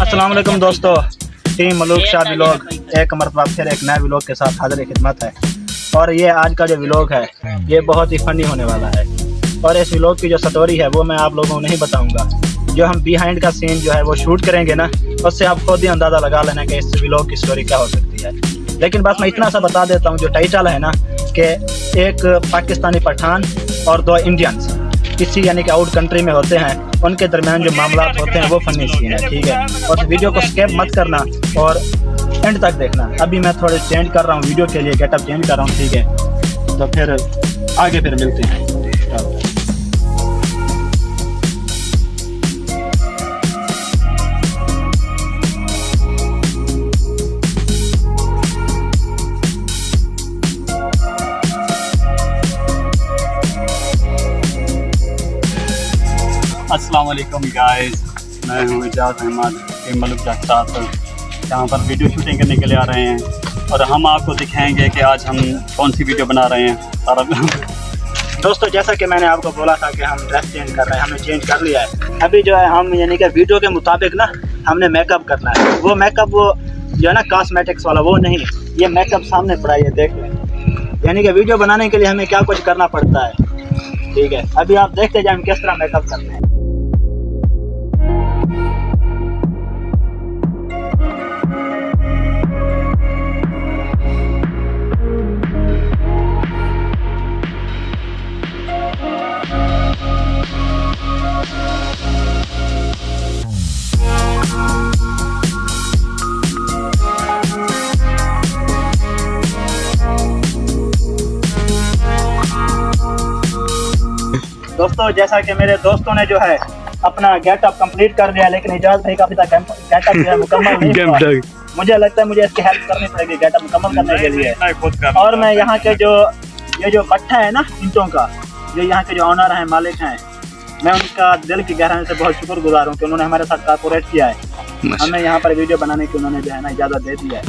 अस्सलाम वालेकुम दोस्तों, टीम मलूक शाह व्लॉग एक मरतबा फिर एक नए व्लॉग के साथ हाजिर खिदमत है। और ये आज का जो व्लॉग है ये बहुत ही फनी होने वाला है। और इस व्लॉग की जो स्टोरी है वो मैं आप लोगों को नहीं बताऊंगा। जो हम बिहाइंड का सीन जो है वो शूट करेंगे ना, उससे आप खुद ही अंदाज़ा लगा लेना कि इस व्लॉग की स्टोरी क्या हो सकती है। लेकिन बस मैं इतना सा बता देता हूँ, जो टाइटल है ना कि एक पाकिस्तानी पठान और दो इंडियंस किसी यानी कि आउट कंट्री में होते हैं, उनके दरमियान जो मामला होते हैं वो फनी सीन है, ठीक है। और इस वीडियो को स्किप मत करना और एंड तक देखना। अभी मैं थोड़े चेंज कर रहा हूँ वीडियो के लिए, गेटअप चेंज कर रहा हूँ, ठीक है। तो फिर आगे फिर मिलते हैं। अस्सलाम वालेकुम गाइस, मैं हूँ इजाज़ अहमद टीम मलूक शाह के साथ यहाँ पर वीडियो शूटिंग करने के लिए आ रहे हैं। और हम आपको दिखाएंगे कि आज हम कौन सी वीडियो बना रहे हैं सारा। दोस्तों, जैसा कि मैंने आपको बोला था कि हम ड्रेस चेंज कर रहे हैं, हमने चेंज कर लिया है। अभी जो है हम यानी कि वीडियो के मुताबिक ना हमने मेकअप करना है। वो मेकअप वो जो है ना कॉस्मेटिक्स वाला वो नहीं, ये मेकअप सामने पड़ा है, ये देख लें। यानी कि वीडियो बनाने के लिए हमें क्या कुछ करना पड़ता है, ठीक है। अभी आप देखते जाए हम किस तरह मेकअप करते हैं। दोस्तों, जैसा कि मेरे दोस्तों ने जो है अपना गेटअप कंप्लीट कर लिया, लेकिन इजाज़ भाई का अभी तक गेटअप जो है मुकम्मल नहीं हुआ। मुझे लगता है मुझे इसकी हेल्प करनी पड़ेगी गेटअप मुकम्मल करने के लिए। और मैं यहाँ के जो ये जो भट्ठा है ना ईंटों का, जो यहाँ के जो ऑनर हैं, मालिक हैं, मैं उनका दिल की गहराई से बहुत शुक्रगुजार हूँ कि उन्होंने हमारे साथ कोऑपरेट किया है। हमें यहाँ पर वीडियो बनाने की उन्होंने जो है ना इजाज़त दे दी है।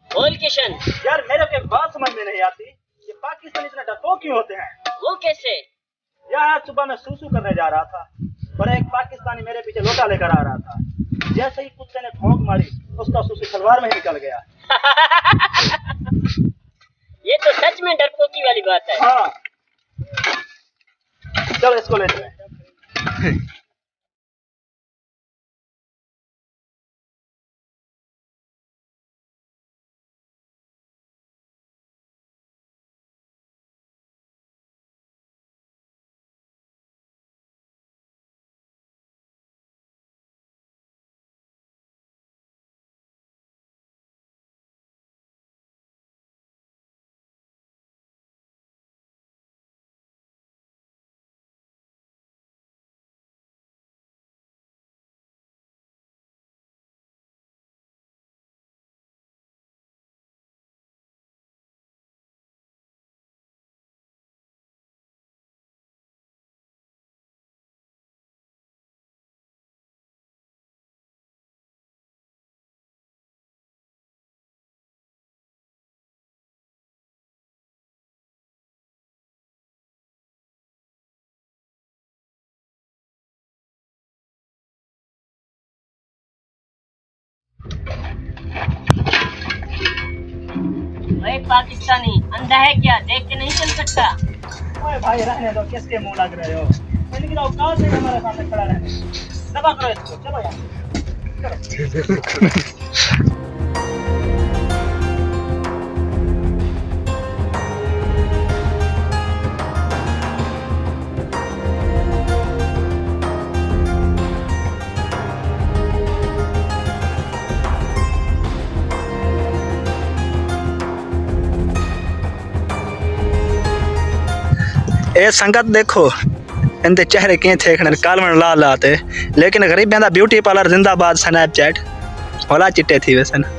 बोल किशन। यार मेरे को एक बात समझ में नहीं आती, ये पाकिस्तान इतना डरपोक क्यों होते हैं? वो कैसे? यार सुबह मैं सूसू करने जा रहा था और एक पाकिस्तानी मेरे पीछे लोटा लेकर आ रहा था। जैसे ही कुत्ते ने भौंक मारी, उसका सूसू सलवार में ही निकल गया। ये तो सच में डरपोकी वाली बात है। हाँ, चलो इसको ले चलें। भाई पाकिस्तानी अंधा है क्या, देख के नहीं चल सकता? ओए भाई रहने दो, किसके मुंह लग रहे हो? इनकी औकात नहीं हमारे सामने खड़ा रहने। दबा करो इसको, चलो यार ये संगत देखो इनके चेहरे किए थे कालमन लाल आते, लेकिन गरीबियां दा ब्यूटी पार्लर जिंदाबाद स्नैपचैट होला चिट्टे थी वैसे ना।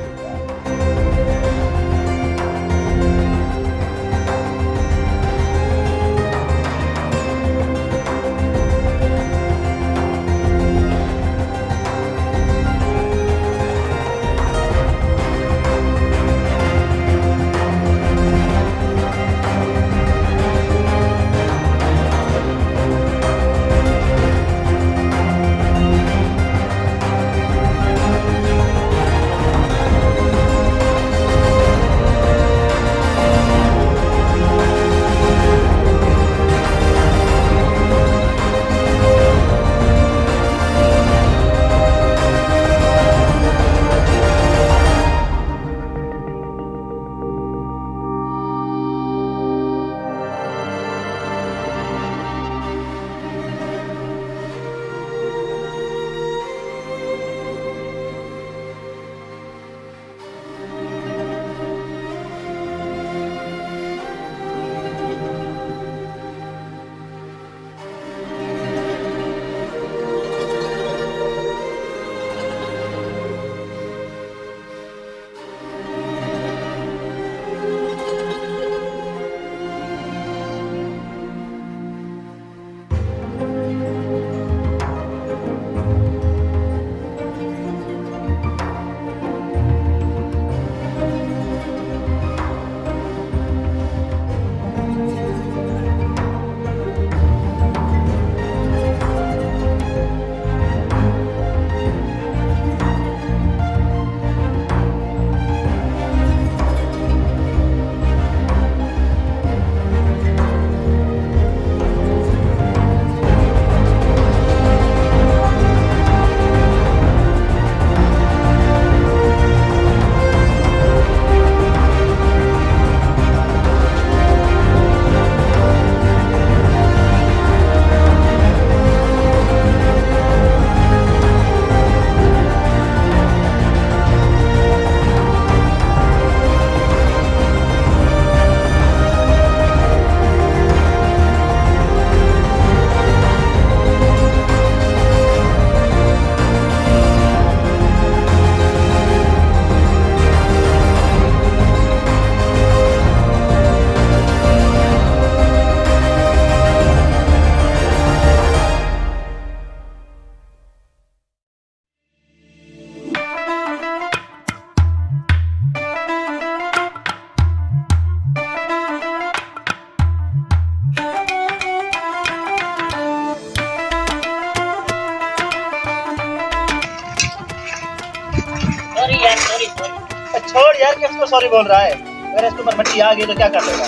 छोड़ यार, किसको सॉरी बोल रहा है? अगर इसके ऊपर मट्टी आ गई तो क्या कर लेगा?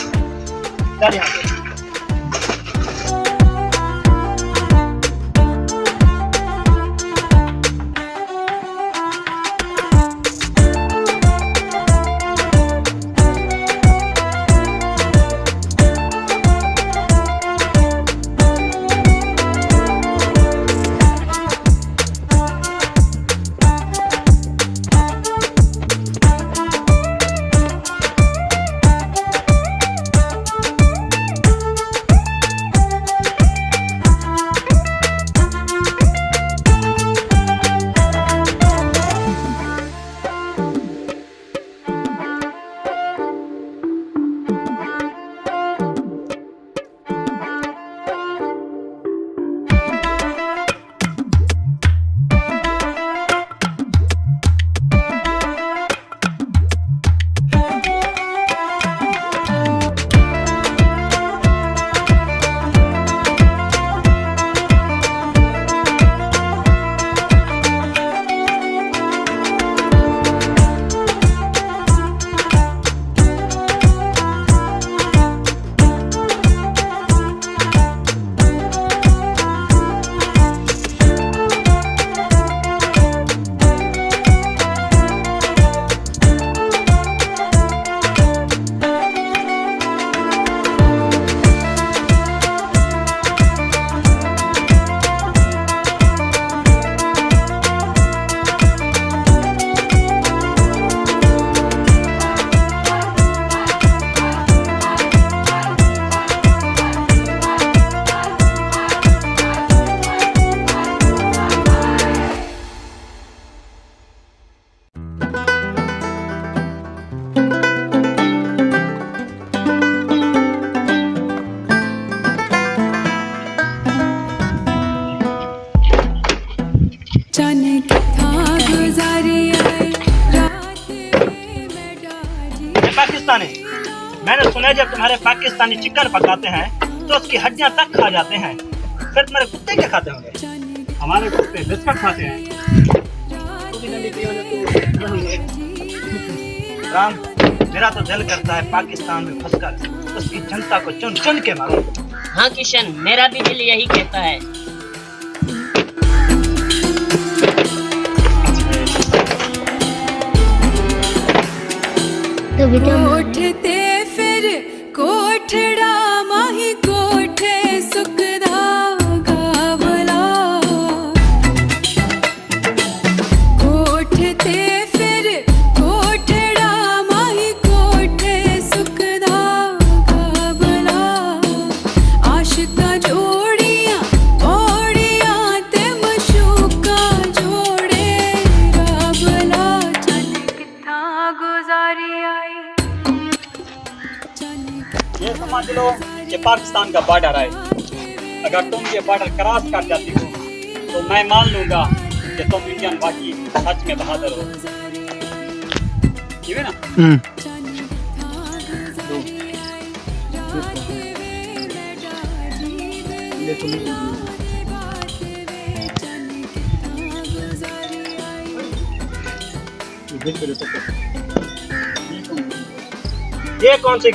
चल यहाँ से। पाकिस्तानी, मैंने सुना है जब तुम्हारे पाकिस्तानी चिकन पकाते हैं तो उसकी हड्डियां तक खा जाते हैं। फिर तुम्हारे कुत्ते क्या खाते होंगे? हमारे कुत्ते बिस्कुट खाते हैं। राम, मेरा तो दिल करता है पाकिस्तान में फंसकर उसकी जनता को चुन चुन के मारूं। हाँ किशन, मेरा भी दिल यही कहता है। कोठते फिर कोठड़ा माही कोठे सुखदा गावला। कोठते फिर कोठड़ा माही कोठे सुखदा गावला। आशिका जोड़ियां ओड़ियां ते मशूका जोड़े रावला। जाने किथा गुजारी आई। ये समझ लो कि पाकिस्तान का बॉर्डर है। अगर तुम ये बॉर्डर क्रॉस कर जाती हो तो मैं मान लूंगा कि तुम इंडियन वाकई सच में बहादुर हो। ठीक है ना? ये कौन सी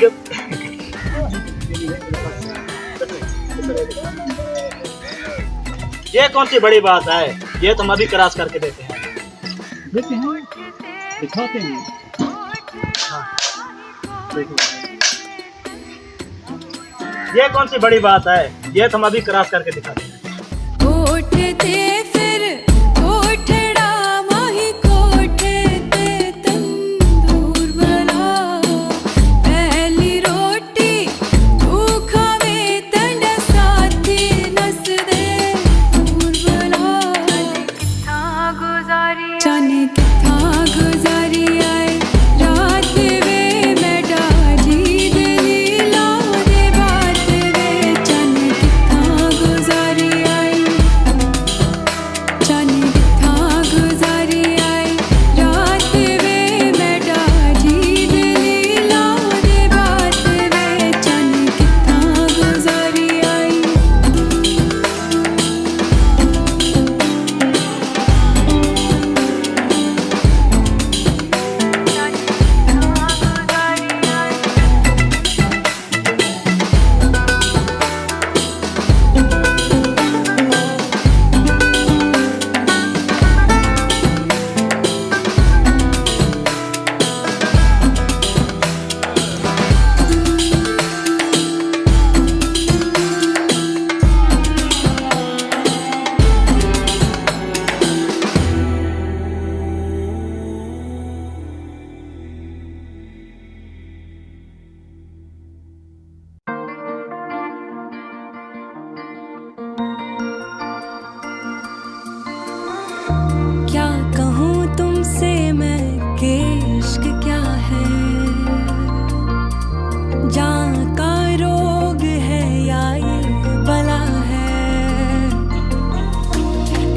ये कौन सी बड़ी बात है? ये तुम अभी क्रॉस करके देते हैं। दिखाते हैं। ये कौन सी बड़ी बात है? ये तुम अभी क्रॉस करके दिखाते हैं। कोठते फिर कोठड़ा माही कोठे ते तंदूर बला। पहली रोटी तू खावे तंड साथी नस दे दूर बला। जाने किथा गुजारी आए रात वे मैं डाजी दिली ला दे बात वे। जाने किथा गुजारी आई। जाने किथा गुजारी आई रात वे मैं डाजी दिली ला दे बात वे। जाने किथा गुजारी आई। क्या कहूँ तुमसे मैं कि इश्क क्या है। जान का रोग है या ये बला है।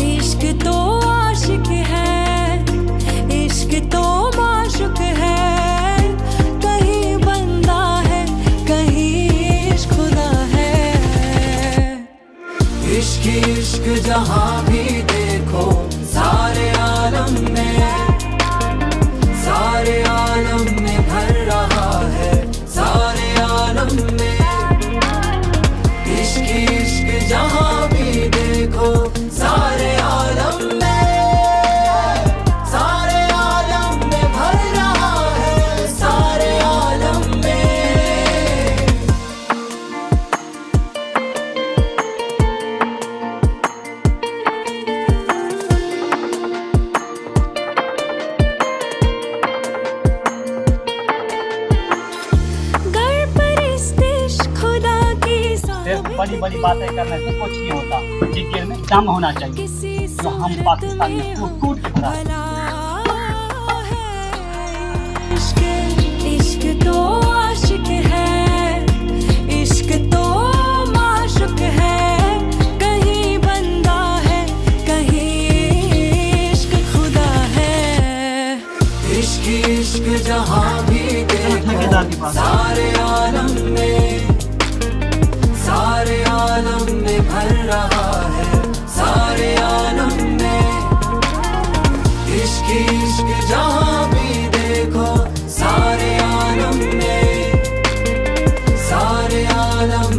इश्क तो आशिक है, इश्क तो माशुक है। कहीं बंदा है, कहीं इश्क खुदा है। इश्क इश्क जहाँ भी देखो सारे आलम में भर रहा है। सारे आलम में इश्क इश्क जहाँ भी देखो सारे आलम में भर रहा है। सारे आलम में बड़ी बड़ी बातें करने से कुछ नहीं होता। जिगर में दम होना चाहिए जो हम पाकिस्तान में कूट कूट के भरा है। इश्क तो आशिक है, इश्क तो माशुक है। कहीं बंदा है, कहीं सरकार के पास। सारे आलम में भर रहा है, सारे आलम में इश्क इश्क जहाँ भी देखो, सारे आलम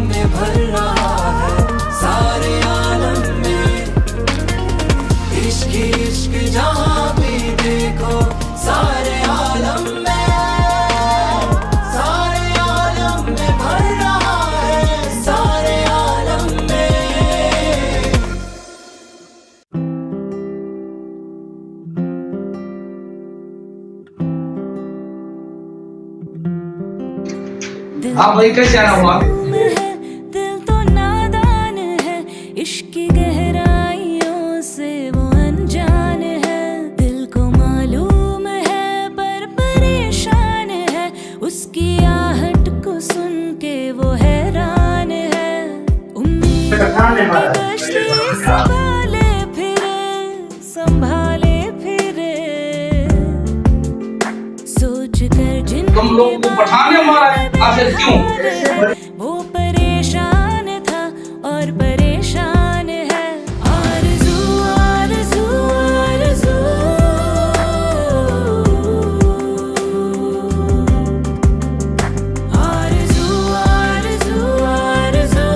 में भर रहा है, सारे आलम में इश्क इश्क जहाँ भी देखो, सारे आलम में भर रहा है, सारे आलम में। हाँ भाई कैसे आना हुआ? दिल तो नादान है, इश्क की गहराइयों से वो अनजान है। दिल को मालूम है पर परेशान है, उसकी आहट को सुन के वो हैरान है। उम्मीद की कश्ती संभाले फिरे सोच कर जिन तुम लोग को पठान ने मारा है, आखिर क्यों? वो परेशान था और परेशान है। आरज़ू आरज़ू आरज़ू आरज़ू आरज़ू आरज़ू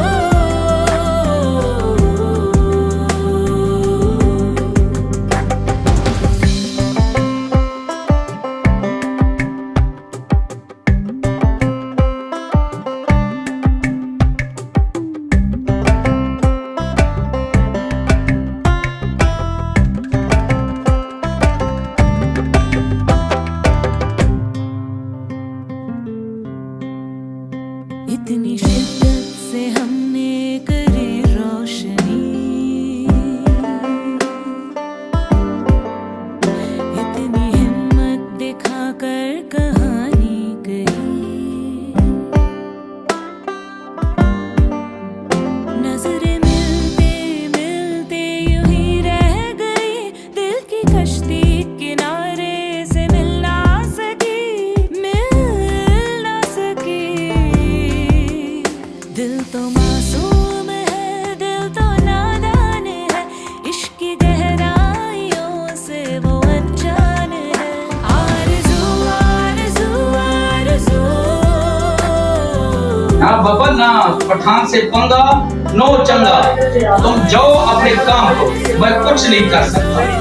इतनी शिद्दत से हमने करी रोशनी, इतनी हिम्मत दिखाकर कहानी कही। नजरें मिलते मिलते यूं ही रह गई, दिल की कश्ती किनारे से मिल ना सकी। दिल तो मासूम है, दिल तो नादान है, इश्क की गहराइयों से वो अनजान है। आरज़ू आरज़ू आरज़ू ना बबल ना पठान से पंगा नो चंगा, तुम जाओ अपने काम को, मैं कुछ नहीं कर सकता।